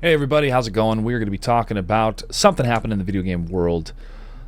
Hey everybody, how's it going? We're going to be talking about something happened in the video game world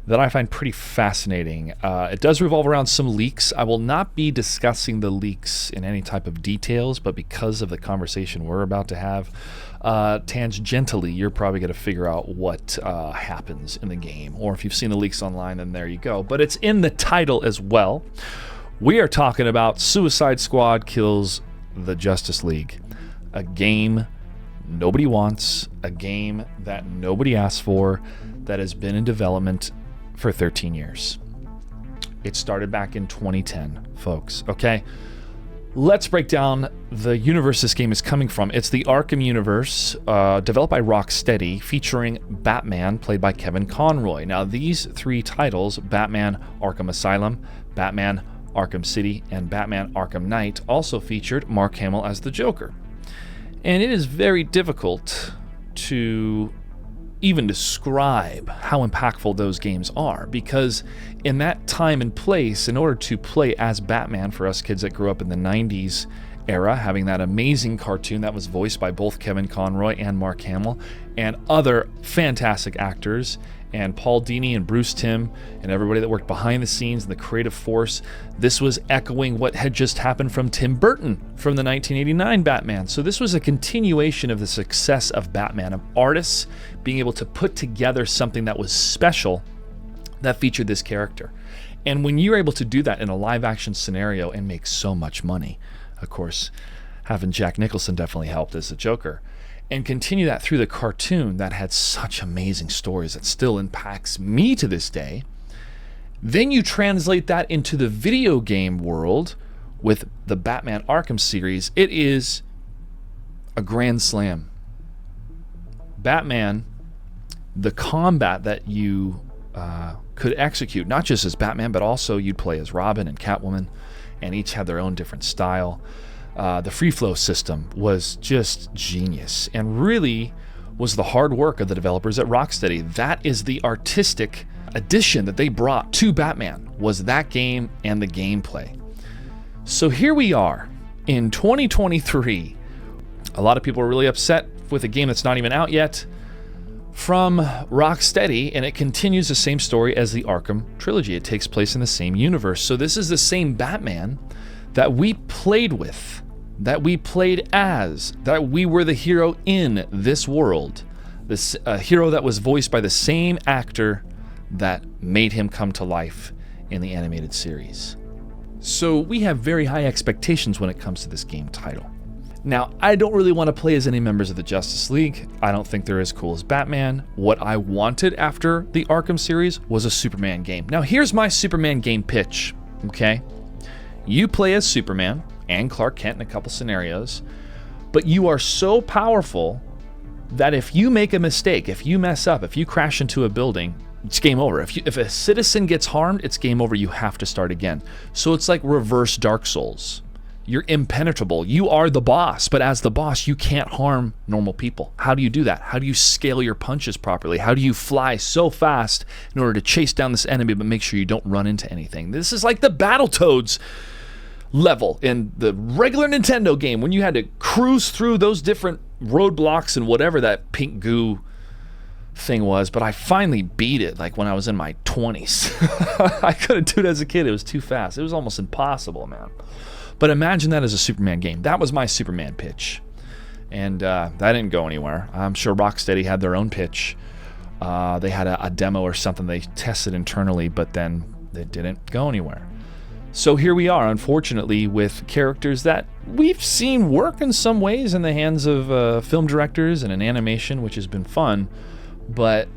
that I find pretty fascinating. It does revolve around some leaks. I will not be discussing the leaks in any type of details, but because of the conversation we're about to have, tangentially, you're probably going to figure out what happens in the game. Or if you've seen the leaks online, then there you go. But it's in the title as well. We are talking about Suicide Squad Kills the Justice League, a game nobody wants, a game that nobody asked for, that has been in development for 13 years. It started back in 2010, folks. Okay, let's break down the universe this game is coming from. It's the Arkham universe, developed by Rocksteady, featuring Batman, played by Kevin Conroy. Now, these three titles, Batman Arkham Asylum, Batman Arkham City, and Batman Arkham Knight, also featured Mark Hamill as the Joker. And it is very difficult to even describe how impactful those games are, because in that time and place, in order to play as Batman for us kids that grew up in the 90s era, having that amazing cartoon that was voiced by both Kevin Conroy and Mark Hamill and other fantastic actors, and Paul Dini and Bruce Timm and everybody that worked behind the scenes and the creative force, this was echoing what had just happened from Tim Burton from the 1989 Batman. So this was a continuation of the success of Batman, of artists being able to put together something that was special that featured this character. And when you're able to do that in a live action scenario and make so much money, of course, having Jack Nicholson definitely helped as the Joker, and continue that through the cartoon that had such amazing stories that still impacts me to this day, then you translate that into the video game world with the Batman Arkham series. It is a grand slam. Batman, the combat that you could execute, not just as Batman, but also you'd play as Robin and Catwoman, and each had their own different style. The free flow system was just genius and really was the hard work of the developers at Rocksteady. That is the artistic addition that they brought to Batman, was that game and the gameplay. So here we are in 2023. A lot of people are really upset with a game that's not even out yet from Rocksteady, and it continues the same story as the Arkham Trilogy. It takes place in the same universe. So this is the same Batman that we played with, that we played as, that we were the hero in this world. This hero that was voiced by the same actor that made him come to life in the animated series. So we have very high expectations when it comes to this game title. Now, I don't really want to play as any members of the Justice League. I don't think they're as cool as Batman. What I wanted after the Arkham series was a Superman game. Now, here's my Superman game pitch, okay? You play as Superman and Clark Kent in a couple scenarios, but you are so powerful that if you make a mistake, if you mess up, if you crash into a building, it's game over. If a citizen gets harmed, it's game over. You have to start again. So it's like reverse Dark Souls. You're impenetrable. You are the boss, but as the boss, you can't harm normal people. How do you do that? How do you scale your punches properly? How do you fly so fast in order to chase down this enemy but make sure you don't run into anything? This is like the Battletoads level in the regular Nintendo game when you had to cruise through those different roadblocks and whatever that pink goo thing was. But I finally beat it like when I was in my 20s. I couldn't do it as a kid. It was too fast. It was almost impossible, man. But imagine that as a Superman game. That was my Superman pitch. And that didn't go anywhere. I'm sure Rocksteady had their own pitch. They had a demo or something they tested internally, but then it didn't go anywhere. So here we are, unfortunately, with characters that we've seen work in some ways in the hands of film directors and in animation, which has been fun. But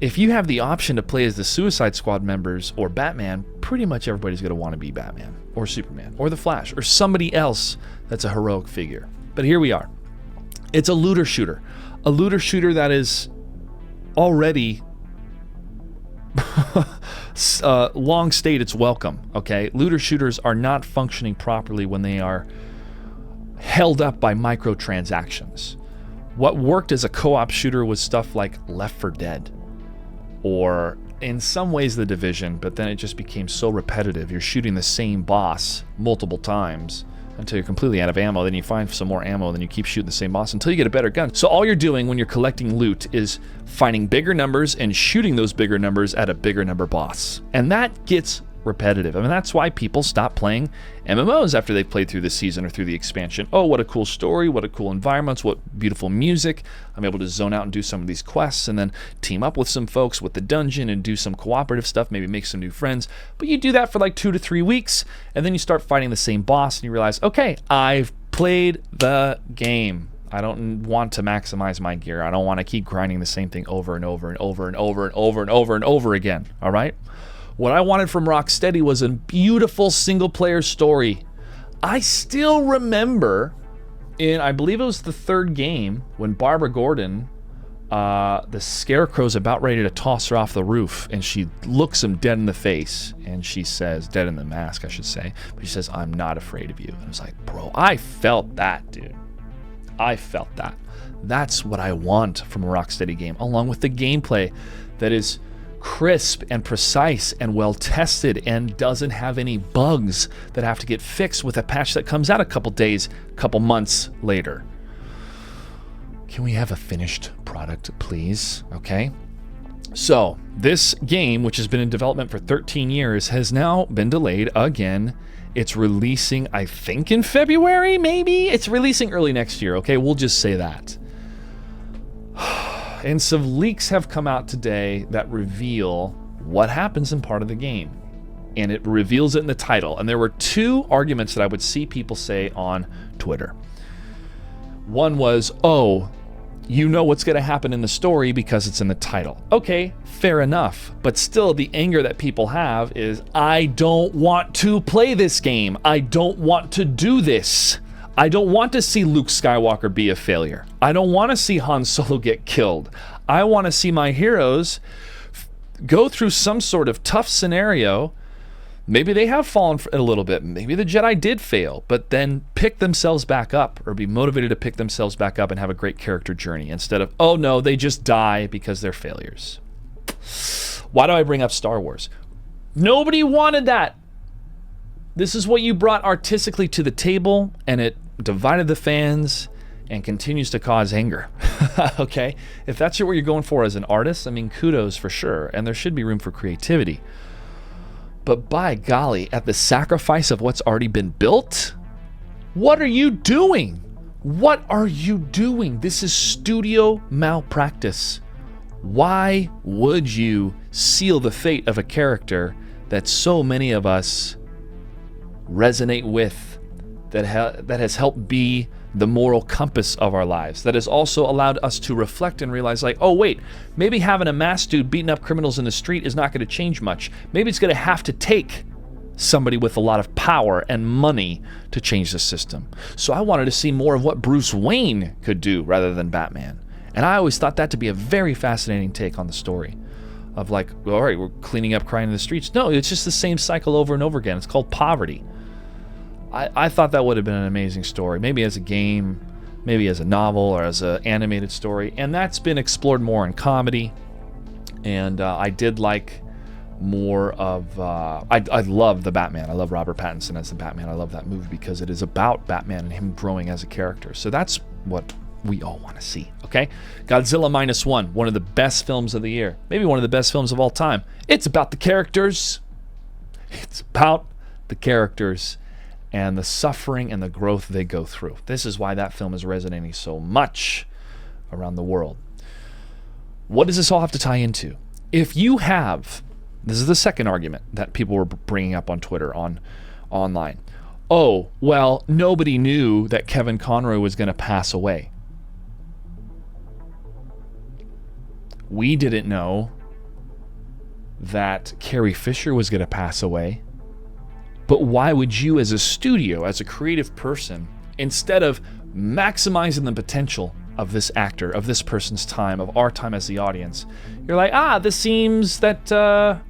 if you have the option to play as the Suicide Squad members or Batman, pretty much everybody's going to want to be Batman or Superman or the Flash or somebody else that's a heroic figure. But here we are. It's a looter shooter. A looter shooter that is already long stayed its welcome, okay? Looter shooters are not functioning properly when they are held up by microtransactions. What worked as a co-op shooter was stuff like Left 4 Dead, or in some ways The Division, but then it just became so repetitive. You're shooting the same boss multiple times until you're completely out of ammo. Then you find some more ammo, then you keep shooting the same boss until you get a better gun. So all you're doing when you're collecting loot is finding bigger numbers and shooting those bigger numbers at a bigger number boss. And that gets repetitive. I mean, that's why people stop playing MMOs after they've played through the season or through the expansion. Oh, what a cool story, what a cool environments, what beautiful music. I'm able to zone out and do some of these quests and then team up with some folks with the dungeon and do some cooperative stuff, maybe make some new friends. But you do that for like 2 to 3 weeks, and then you start fighting the same boss and you realize, okay, I've played the game. I don't want to maximize my gear. I don't want to keep grinding the same thing over and over and over and over and over and over and over again, all right? What I wanted from Rocksteady was a beautiful single-player story. I still remember in, I believe it was the 3rd game, when Barbara Gordon, the Scarecrow's about ready to toss her off the roof, and she looks him dead in the face, and she says, dead in the mask, I should say, but she says, "I'm not afraid of you." And I was like, bro, I felt that, dude. I felt that. That's what I want from a Rocksteady game, along with the gameplay that is crisp and precise and well tested and doesn't have any bugs that have to get fixed with a patch that comes out a couple days, couple months later. Can we have a finished product, please? Okay. So this game, which has been in development for 13 years, has now been delayed again. It's releasing, I think, in February, maybe? It's releasing early next year, okay? We'll just say that. And some leaks have come out today that reveal what happens in part of the game. And it reveals it in the title. And there were 2 arguments that I would see people say on Twitter. One was, oh, you know what's going to happen in the story because it's in the title. Okay, fair enough. But still, the anger that people have is, I don't want to play this game. I don't want to do this. I don't want to see Luke Skywalker be a failure. I don't want to see Han Solo get killed. I want to see my heroes go through some sort of tough scenario. Maybe they have fallen a little bit. Maybe the Jedi did fail, but then pick themselves back up or be motivated to pick themselves back up and have a great character journey instead of, oh no, they just die because they're failures. Why do I bring up Star Wars? Nobody wanted that. This is what you brought artistically to the table, and it divided the fans and continues to cause anger. Okay? If that's what you're going for as an artist, I mean, kudos for sure, and there should be room for creativity. But by golly, at the sacrifice of what's already been built, what are you doing? What are you doing? This is studio malpractice. Why would you seal the fate of a character that so many of us resonate with, that has helped be the moral compass of our lives, that has also allowed us to reflect and realize, like, oh wait, maybe having a masked dude beating up criminals in the street is not going to change much. Maybe it's going to have to take somebody with a lot of power and money to change the system. So I wanted to see more of what Bruce Wayne could do rather than Batman. And I always thought that to be a very fascinating take on the story of, like, well, all right, we're cleaning up crime in the streets. No, it's just the same cycle over and over again. It's called poverty. I thought that would have been an amazing story, maybe as a game, maybe as a novel or as an animated story, and that's been explored more in comedy. And I did like more of, I love the Batman. I love Robert Pattinson as the Batman. I love that movie because it is about Batman and him growing as a character. So that's what we all want to see, okay? Godzilla -1, one of the best films of the year, maybe one of the best films of all time. It's about the characters. It's about the characters and the suffering and the growth they go through. This is why that film is resonating so much around the world. What does this all have to tie into? If you have, this is the second argument that people were bringing up on Twitter, online. Oh, well, nobody knew that Kevin Conroy was going to pass away. We didn't know that Carrie Fisher was going to pass away. But why would you, as a studio, as a creative person, instead of maximizing the potential of this actor, of this person's time, of our time as the audience, you're like, this seems that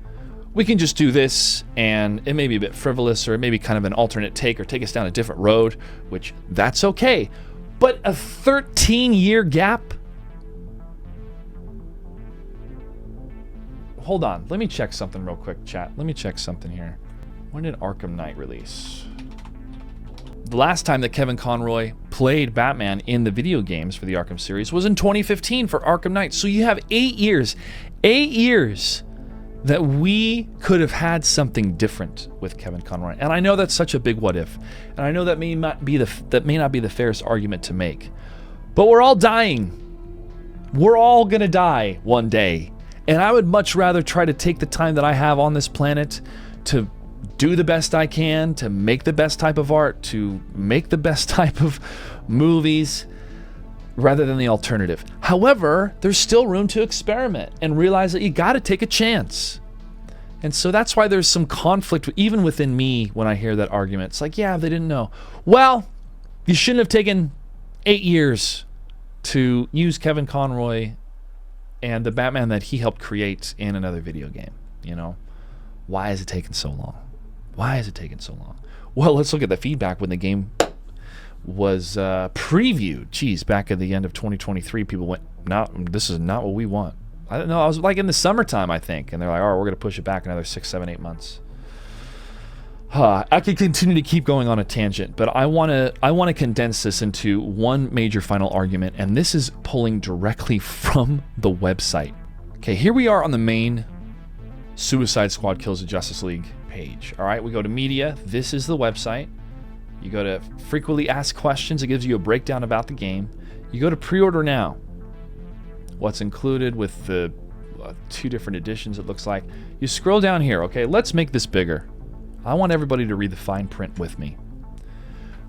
we can just do this, and it may be a bit frivolous, or it may be kind of an alternate take, or take us down a different road, which that's okay. But a 13-year gap? Hold on, let me check something real quick, chat. Let me check something here. When did Arkham Knight release? The last time that Kevin Conroy played Batman in the video games for the Arkham series was in 2015 for Arkham Knight. So you have 8 years that we could have had something different with Kevin Conroy. And I know that's such a big what if. And I know that may not be the fairest argument to make. But we're all dying. We're all going to die one day. And I would much rather try to take the time that I have on this planet to do the best I can, to make the best type of art, to make the best type of movies, rather than the alternative. However, there's still room to experiment and realize that you got to take a chance. And so that's why there's some conflict even within me when I hear that argument. It's like, yeah, they didn't know. Well, you shouldn't have taken 8 years to use Kevin Conroy and the Batman that he helped create in another video game. You know, why is it taking so long? Why is it taking so long? Well, let's look at the feedback when the game was previewed. Geez, back at the end of 2023, people went, "No, this is not what we want." I don't know. I was like in the summertime, I think, and they're like, "All right, we're going to push it back another 6, 7, 8 months." I could continue to keep going on a tangent, but I want to condense this into one major final argument, and this is pulling directly from the website. Okay, here we are on the main Suicide Squad Kills the Justice League page. All right, we go to media. This is the website. You go to frequently asked questions. It gives you a breakdown about the game. You go to pre-order now. What's included with the 2 different editions, it looks like. You scroll down here. Okay, let's make this bigger. I want everybody to read the fine print with me.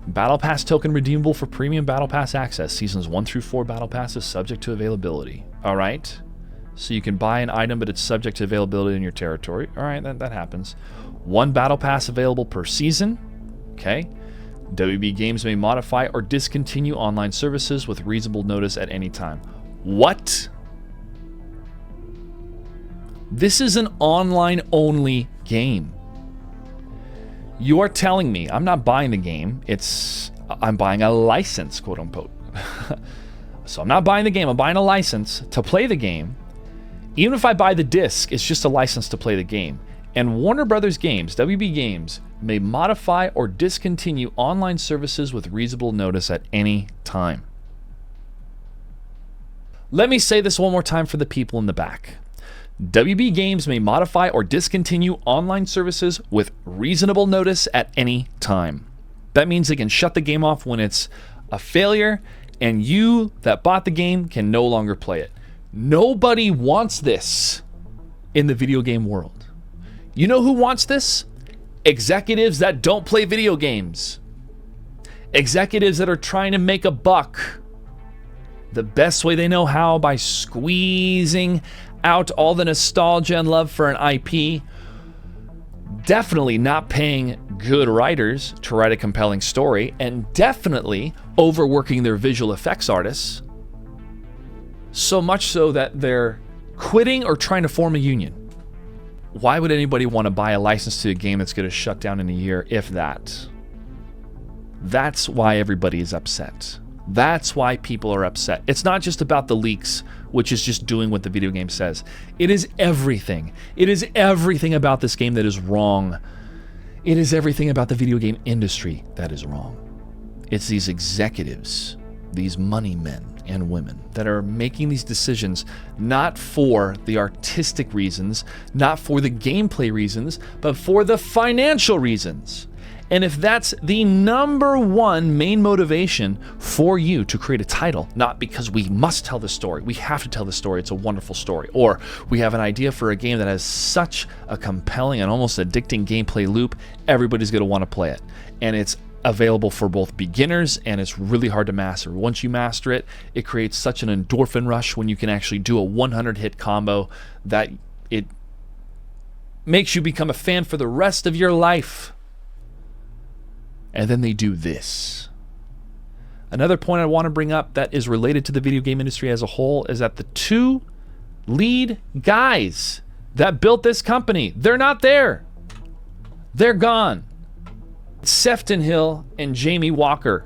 Battle Pass token redeemable for premium Battle Pass access. Seasons 1 through 4 Battle Pass is subject to availability. All right. So you can buy an item, but it's subject to availability in your territory. All right, that happens. 1 Battle Pass available per season. Okay. WB Games may modify or discontinue online services with reasonable notice at any time. What? This is an online-only game. You are telling me I'm not buying the game. I'm buying a license, quote unquote. So I'm not buying the game. I'm buying a license to play the game. Even if I buy the disc, it's just a license to play the game. And Warner Brothers Games, WB Games, may modify or discontinue online services with reasonable notice at any time. Let me say this one more time for the people in the back. WB Games may modify or discontinue online services with reasonable notice at any time. That means they can shut the game off when it's a failure, and you that bought the game can no longer play it. Nobody wants this in the video game world. You know who wants this? Executives that don't play video games. Executives that are trying to make a buck the best way they know how, by squeezing out all the nostalgia and love for an IP. Definitely not paying good writers to write a compelling story, and definitely overworking their visual effects artists. So much so that they're quitting or trying to form a union. Why would anybody want to buy a license to a game that's going to shut down in a year, if that? That's why everybody is upset. That's why people are upset. It's not just about the leaks, which is just doing what the video game says. It is everything. It is everything about this game that is wrong. It is everything about the video game industry that is wrong. It's these executives, these money men and women that are making these decisions not for the artistic reasons, not for the gameplay reasons, but for the financial reasons. And if that's the number one main motivation for you to create a title, not because we must tell the story, we have to tell the story, it's a wonderful story, or we have an idea for a game that has such a compelling and almost addicting gameplay loop, everybody's going to want to play it. And it's available for both beginners, and it's really hard to master. Once you master it, it creates such an endorphin rush when you can actually do a 100-hit combo that it makes you become a fan for the rest of your life. And then they do this. Another point I want to bring up that is related to the video game industry as a whole is that the 2 lead guys that built this company, they're not there. They're gone. Sefton Hill and Jamie Walker.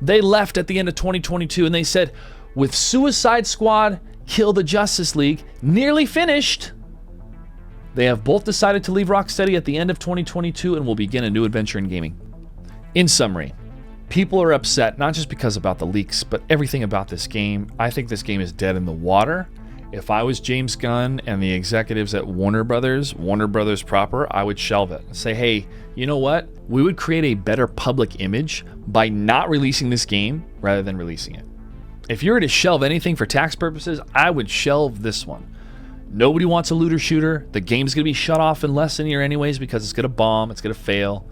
They left at the end of 2022, and they said, with Suicide Squad Kill the Justice League nearly finished, they have both decided to leave Rocksteady at the end of 2022 and will begin a new adventure in gaming. In summary, People are upset, not just because about the leaks, but everything about this game. I think this game is dead in the water. If I was James Gunn and the executives at Warner Brothers proper, I would shelve it. Say, hey, you know what? We would create a better public image by not releasing this game rather than releasing it. If you were to shelve anything for tax purposes, I would shelve this one. Nobody wants a looter shooter. The game's going to be shut off in less than a year anyways because it's going to bomb, it's going to fail.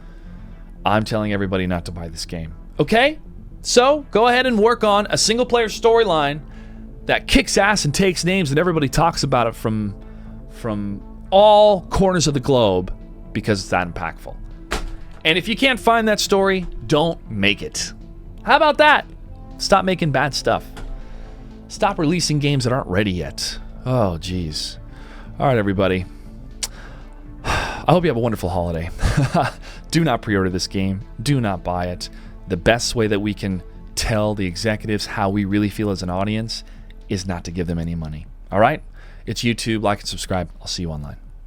I'm telling everybody not to buy this game. Okay? So, go ahead and work on a single-player storyline that kicks ass and takes names and everybody talks about it from all corners of the globe because it's that impactful. And if you can't find that story, don't make it. How about that? Stop making bad stuff. Stop releasing games that aren't ready yet. Oh, geez. All right, everybody. I hope you have a wonderful holiday. Do not pre-order this game. Do not buy it. The best way that we can tell the executives how we really feel as an audience is not to give them any money. All right? It's YouTube. Like and subscribe. I'll see you online.